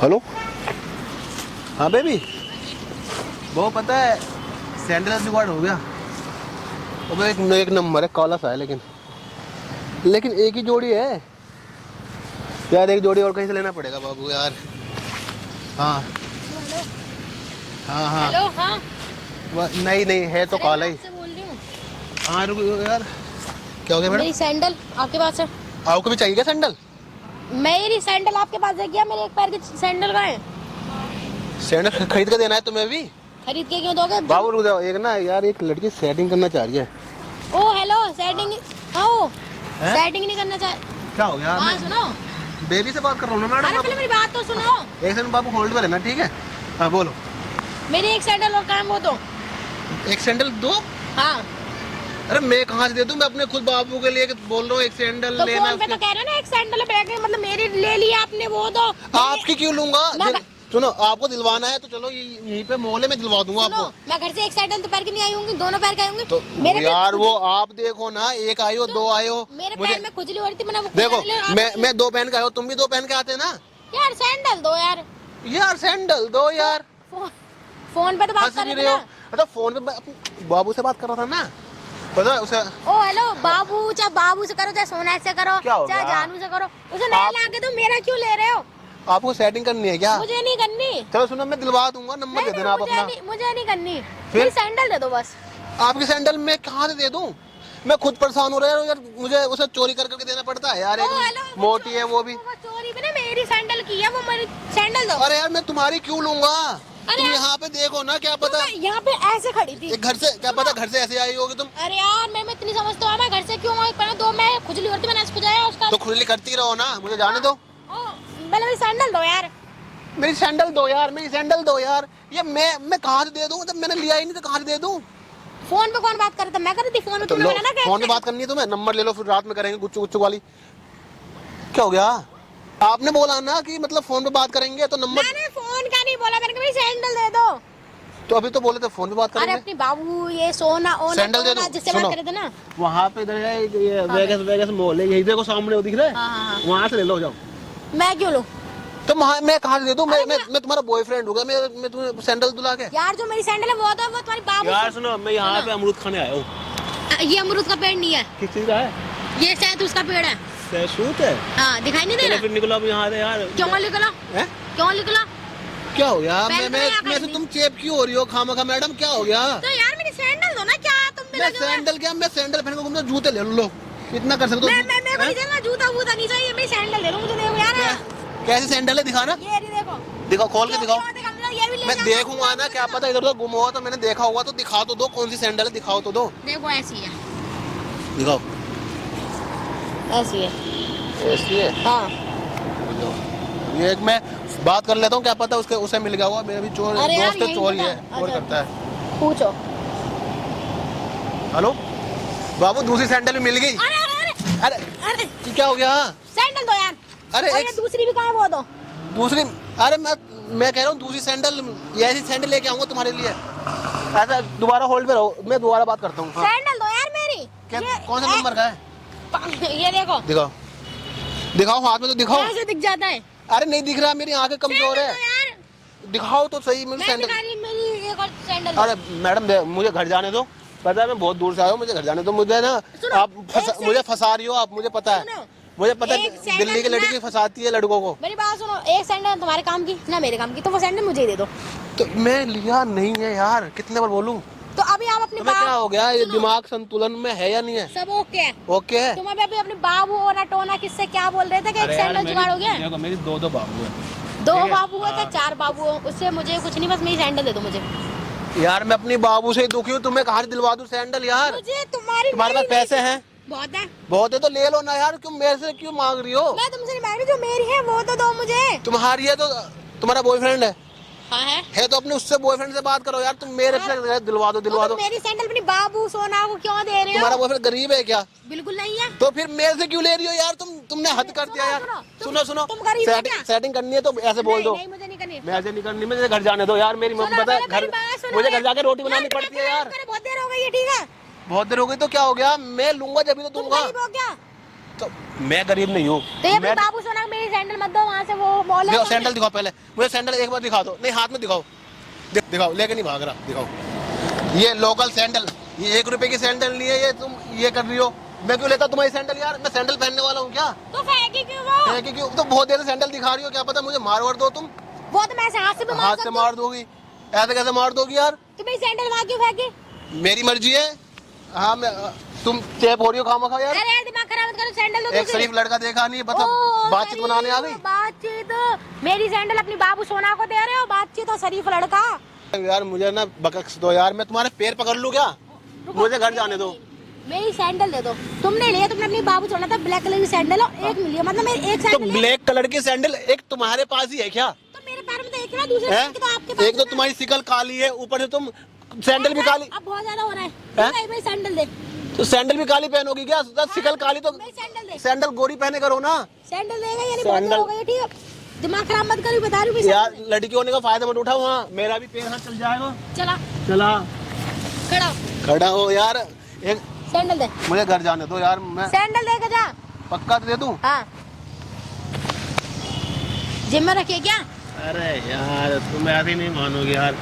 Hello. हाँ baby, वो पता है सैंडल जुगाड़ हो गया। वो एक नंबर है, काला सा है लेकिन एक ही जोड़ी है यार। एक जोड़ी और कहीं से लेना पड़ेगा बाबू यार। हाँ हाँ हाँ। हेलो। हाँ नहीं नहीं है तो काला ही। आपसे बोल रही हूँ। हाँ रुको यार, क्या हो गया मैडम? मेरी सैंडल आपके पास है? आपको भी चाहिए क्या सैंडल? मेरी सैंडल आपके पास है क्या? मेरे एक पैर की सैंडल का है। सैंडल खरीद के देना है तुम्हें भी? खरीद के क्यों दोगे? बाबू रुक जाओ, एक ना यार एक लड़की सेटिंग करना चाह रही है। ओ हेलो, सेटिंग। हाँ सेटिंग नहीं करना चाह। क्या हो गया? हाँ सुनो, बेबी से बात कर रहा हूँ ना अरे मैडम। पहले मेरी बात तो सुनो। एक सेकंड बाबू, होल्ड पे रहना, ठीक है? हाँ बोलो। मेरी एक सैंडल और काम हो तो। एक सैंडल दो? हाँ अरे मैं कहाँ से दे दूँ? मैं अपने खुद बाबू के लिए बोल रहा हूँ एक सैंडल तो लेना। फोन पे तो कह रहे हो ना एक सैंडल बैग है, मतलब मेरी ले लिया आपने वो तो। आपकी क्यों लूंगा? सुनो, आपको दिलवाना है तो चलो यहीं पे मोहल्ले में दिलवा दूंगा आपको। मैं घर से एक सैंडल तो पैर की नहीं आई होंगी, दोनों पैर के आई होंगी। तो मेरे यार वो आप देखो ना, एक आई हो दो आए हो। मेरे पैर में खुजली हो रही थी, मैंने वो देखो खुजली मैं दो पहन के आया हूँ, तुम भी दो पहन के आते ना। यार सैंडल दो यार। यार सैंडल दो यार। फोन पे तो बात हंस कर भी रहे रहे थे हो? ना। अच्छा फोन पे मैं अपने बाबू से बात कर रहा था ना, पता है उसे। ओ हेलो बाबू, चाहे बाबू से करो चाहे सोना से करो क्या हो चाहे गया? जानू से करो, उसे नहीं ला के तो मेरा क्यों ले रहे हो? आपको सेटिंग करनी है क्या? मुझे नहीं करनी। चलो सुनो, मैं दिलवा दूंगा, नंबर नहीं दे देना आप मुझे अपना। नहीं, मुझे नहीं करनी। फिर? मेरी सैंडल दे दो बस। आपकी सैंडल मैं कहाँ से दे दूं? मैं खुद परेशान हो रहा हूँ यार, मुझे उसे चोरी कर करके देना पड़ता है यार। ओ हेलो, एक मोटी है वो भी। वो चोरी भी ना मेरी सैंडल की है, वो मेरी सैंडल दो। अरे यार मैं तुम्हारी क्यों लूंगा? अरे तुम यार, यहाँ पे देखो ना, क्या पता मैं यहाँ पे ऐसे खड़ी थी। एक घर से, क्या पता घर से ऐसे आई होगी तुम। अरे यार मैं इतनी समझता हूँ, मैं घर से क्यों आई? पहले दो मैं खुजली होती, मैंने इसको जाया उसका। तो खुजली करती रहो ना, मुझे जाने दो। पहले मेरी सैंडल दो यार। मेरी सैंडल दो यार, मेरी सैंडल दो यार। ये मैं कहाँ से दे दूं? जब मैंने लिया ही नहीं तो कहाँ से दे दूं? फोन पे कौन बात कर रहा था? मैं कर रही थी फोन पे। तो तुमने बोला ना कि फोन पे बात करनी है तुम्हें, नंबर ले लो, फिर रात में करेंगे गुच्चू गुच्चू वाली। क्या हो गया? आपने बोला ना कि मतलब फोन पे बात करेंगे तो नंबर। मैंने फोन का नहीं बोला, मैंने कहा मेरी सैंडल दे दो। तो अभी तो बोले थे फोन पे बात अरे करेंगे। अपनी बाबू ये सोना ओना सैंडल दे दो। जिससे बात कर रहे थे ना। वहाँ पे इधर है ये वेगस मॉल है, यही देखो सामने वो दिख रहा है। हाँ। वहाँ से ले लो, जाओ। मैं क्यों लूं? तो मैं कहाँ से दे दूं? मैं तुम्हारा बॉयफ्रेंड होगा, मैं तुम्हें सैंडल दिला के। यार जो मेरी सैंडल है वो तो वो तुम्हारी बाबू यार सुनो, मैं यहाँ पे अमरूद खाने आया हूँ। ये अमरूद का पेड़ नहीं है, किस चीज का है? ये शायद उसका पेड़ है। सहसूत है। हाँ दिखाई नहीं दे चलो रहा। फिर निकलो अब यहाँ से यार। क्यों निकला? हैं? क्यों निकला? क्या हो गया? पहले तो यहाँ मैं से खड़ी तुम चेप क्यों हो रही हो खामखा? मैडम क्या हो गया? तो यार मेरी सैंडल दो ना, क्या तुम भी मैं लगे हुए? सैंडल क्या, मैं सैंडल पहन के घूमता हूं, जूते ले लो। इतना कर सकते हो? मैं को नहीं देना, जूता वूता नहीं चाहिए, मेरी सैंडल दे दो मुझे। देखो यार कैसी सैंडल है, दिखा ना। ये रही देखो। दिखाओ, खोल के दिखाओ। क्यों दिखा? ये भी ले मैं जाओ। देखूंगा ना, क्या पता इधर उधर गुम हुआ तो मैंने देखा होगा, तो दिखा तो दो कौन सी सैंडल है, दिखाओ तो दो। देखो ऐसी है, दिखाओ। ऐसी है। ऐसी है? हाँ ये एक मैं बात कर लेता हूँ, क्या पता उसके उसे मिल गया होगा। मेरा भी चोर अरे यार, दोस्त है, यही चोर ही बता। है, चोर अच्छा। करता है। पूछो। हेलो बाबू, दूसरी सैंडल भी मिल गई। अरे अरे अरे अरे अरे क्या हो गया? सैंडल दो यार। अरे और एक ये दूसरी भी कहाँ है वो दो। दूसरी, अरे मैं कह रहा हूँ दूसरी सैंडल, ये ऐसी सैंडल लेके आऊंगा तुम्हारे लिए। ऐसा दोबारा होल्ड पे रहो, मैं दोबारा बात करता हूँ। हाँ। सैंडल दो यार मेरी। क्या कौन सा नंबर का है? ये देखो, दिखाओ दिखाओ, हाथ में तो दिखाओ। ऐसे दिख जाता है। अरे नहीं दिख रहा, मेरी आंखें कमजोर है। सैंडल दो यार। दिखाओ तो सही मेरी मैं सैंडल। दिखा रही, मेरी एक और सैंडल दो। अरे मैडम मुझे घर जाने दो, पता है मैं बहुत दूर से आया हूँ, मुझे घर जाने दो। मुझे ना सुनो, आप मुझे एक फंसा रही हो आप, मुझे पता है। सुनो, मुझे पता है एक सैंडल दिल्ली की लड़की ना- फंसाती है लड़कों को। मेरी बात सुनो, एक सैंडल तुम्हारे काम की ना मेरे काम की, तो वो सैंडल मुझे ही दे दो। तो मैं लिया नहीं है यार, कितने बार बोलूं? तो अभी आप अपनी तुम्हें क्या हो गया? ये सुनो, दिमाग संतुलन में है या नहीं है? सब ओके है। ओके है। तुम अभी अपने बाबू और टोना किससे क्या बोल रहे थे कि एक सैंडल जुगाड़ हो गया? देखो मेरी दो बाबू है। दो ठीक है। बाबू हो तो चार बाबू हो, उससे मुझे कुछ नहीं, बस मेरी सैंडल दे दो मुझे। यार मैं अपनी बाबू से ही दुखी हूँ, तुम्हें कहाँ से दिलवा दूं सैंडल यार? मुझे तुम्हारी तुम्हारे पास पैसे हैं? बहुत है। बहुत है तो ले लो ना यार, क्यों मेरे से क्यों मांग रही हो? मैं तुमसे नहीं मांग रही, जो मेरी है वो तो दो मुझे। तुम्हारी है तो तुम्हारा बॉयफ्रेंड है? हाँ है तो अपने उससे बॉयफ्रेंड से बात करो यार, तुम मेरे से दिलवा दो दिलवा दो। तो मेरी सैंडल अपनी बाबू सोना को क्यों दे रहे हो? तुम्हारा बॉयफ्रेंड गरीब है क्या? बिल्कुल नहीं है। तो फिर मेरे से क्यों ले रही हो यार? तुमने हद कर दिया यार। सुनो तुम गरीब हो क्या? सेटिंग करनी है तो ऐसे बोल दो। नहीं मुझे नहीं करनी। मैं ऐसे नहीं करनी, मुझे घर जाने दो यार। मेरी मम्मी सुनो, पता है मेरी घर, बात सुनो मुझे यार। घर जाके रोटी बनानी पड़ती है यार। बहुत देर हो गई है, ठीक है? बहुत देर हो गई तो क्या हो गया? मैं लूंगा जब भी तो तुम दूंगा। गरीब हो क्या? तो मैं गरीब नहीं हूँ। तो ये मैं बाबू सोना मेरी सैंडल मत दो, वहाँ से वो मॉल है। देखो सैंडल दिखाओ पहले, मुझे सैंडल एक बार दिखा दो। नहीं हाथ में दिखाओ, दिखाओ, लेके नहीं भाग रहा, दिखाओ। ये लोकल सैंडल, ये 1 रुपए की सैंडल नहीं है, ये तुम ये कर रही हो। मैं क्यों लेता तुम्हारी सैंडल यार, मैं सैंडल पहनने वाला हूँ क्या? तो फेंकी क्यों वो? फेंकी क्यों? तो बहुत देर से सैंडल दिखा रही हो, क्या पता मुझे मार वार दो तुम। वो तो मैं ऐसे हाथ से भी मार हाथ से सकती हूँ। मार दोगी, ऐसे कैसे मार दोगी यार? तो मेरी सैंडल वहाँ क्यों फेंकी? मेरी मर्जी है। हाँ मैं, तुम चेप हो रही हो खामा खा यार। अरे यार दिमाग खराब मत करो, सैंडल दो एक दूसरी। शरीफ लड़का देखा नहीं, बता ओ, बातचीत बनाने आ गई। बातचीत? मेरी सैंडल अपनी बाबू सोना को दे रहे हो, बातचीत तो शरीफ लड़का। यार मुझे ना बख्श दो यार, मैं तुम्हारे पैर पकड़ लूं क्या? मुझे घर जाने दो। मेरी सैंडल दे दो। तुमने लिया, तुमने अपनी बाबू सोना था ब्लैक कलर की सैंडल और एक मिली है, मतलब मेरी एक तो सैंडल है। ब्लैक कलर की सैंडल एक तुम्हारे पास ही है क्या? तो मेरे पैर में तो एक है ना, दूसरे पैर की तो आपके पास एक तो है ना। तुम्हारी शिकल काली है, ऊपर से तुम सैंडल भी काली। अब बहुत ज्यादा हो रहा है। हैं? नहीं, मेरी सैंडल दे। तो सैंडल भी काली पहनोगी क्या? शिकल काली तो मेरी सैंडल दे। सैंडल गोरी पहने करो ना। सैंडल देगा यानी बहुत सैंडल- हो गई, ठीक है? दिमाग खराब मत करो, बता रही हूँ मैं यार सैंडल लड़की होने का फायदा मत उठाओ। हाँ मेरा भी पैर हाथ चल जाएगा। दे। चला चला खड़ा हो। खड़ा हो यार, एक सैंडल दे। मुझे घर जाने दो यार, मैं सैंडल दे के जा। पक्का दे दूं? हाँ, जिम में रखिए क्या? अरे यार तुम ऐसे ही नहीं मानोगे यार।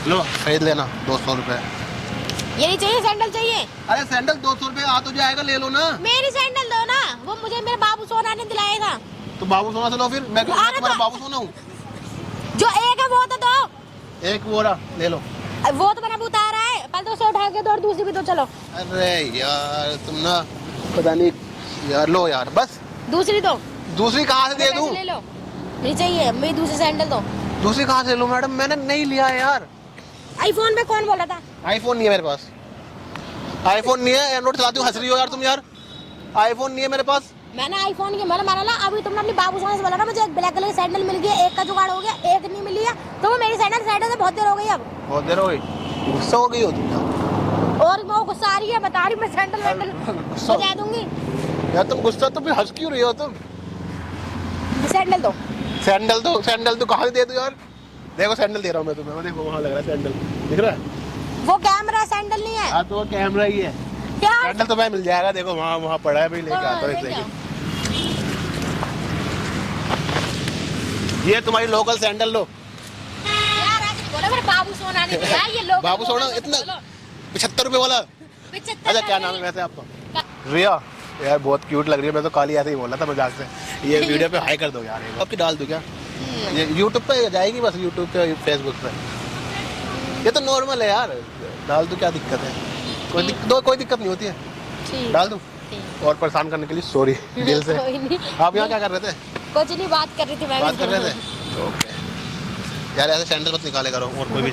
लो खरीद लेना 200 रुपए। ये नहीं चाहिए, सैंडल चाहिए। अरे सैंडल 200 रुपए आ तो जाएगा, ले लो ना। मेरी सैंडल दो ना, वो मुझे मेरे बाबू सोना ने दिलाया था। तो बाबू सोना से लो फिर, मैं क्यों अरे तुम्हारा तो- बाबू सोना हूँ? जो एक है वो तो दो। एक वो रहा, ले लो। वो तो मैंने अभी उतारा है, पहले तो उसे उठा के दो और दूसरी भी तो। चलो अरे यार तुम ना पता नहीं यार, लो यार बस। दूसरी दो। दूसरी कहाँ से दे पैसे दूं? ले लो। नहीं चाहिए, मेरी दूसरी सैंडल दो। दूसरी कहाँ से लूं मैडम, मैंने नहीं लिया है यार। आईफोन पे कौन बोला था? आईफोन नहीं है मेरे पास, आईफोन नहीं है। एंड्रॉइड चलाती हूँ, हंस रही हो यार तुम यार। आईफोन नहीं है मेरे पास। मैंने आईफोन की मैंने ना, अभी तुमने अपनी बाबू सोना से बोला ना मुझे एक ब्लैक कलर की सैंडल मिल गई, एक का जुगाड़ हो गया, एक नहीं मिली है। तो वो मेरी सैंडल से बहुत देर हो गई अब। बहुत देर हो गई, गुस्सा हो गई हो तुम यार। और वो गुस्सा आ रही है, बता रही मैं सैंडल वैंडल गुस्सा- बजा दूंगी। यार तुम गुस्सा तो फिर हंस क्यों रही हो तुम? सैंडल दो। सैंडल तो, सैंडल तो कहाँ से दे दूं यार? देखो सैंडल दे रहा हूँ मैं तुम्हें, वो देखो वहाँ लग रहा है सैंडल, दिख रहा है? वो कैमरा सैंडल नहीं है हाँ तो वो कैमरा ही है। यार। सैंडल तो मैं मिल जाएगा, देखो वहाँ वहाँ पड़ा है, भाई लेके आता हूँ एक लेके आओ। सेकंड। ये तुम्हारी लोकल सैंडल लो। यार आज बोला मेरे बाबू सोना ने दिया ये लोग। बाबू सोना इतना 75 रुपए वाला। 75 अच्छा क्या नाम है वैसे आपका? रिया। यार बहुत क्यूट लग रही है, मैं तो काली ऐसे ही बोला था मजाक से। ये वीडियो पे हाई कर दो यार, आपकी डाल दूं क्या? ये यूट्यूब पे जाएगी बस, यूट्यूब पे फेसबुक पे। ये तो नॉर्मल है यार, डाल दूं क्या दिक्कत है? कोई दिक्कत नहीं होती है, ठीक। डाल दूं। ठीक। और परेशान करने के लिए सॉरी दिल से। कोई नहीं। आप यहाँ क्या कर रहे थे? कुछ नहीं, बात कर रही थी मैं। बात कर रहे थे? ओके यार, ऐसे सैंडल मत निकाले करो और कोई भी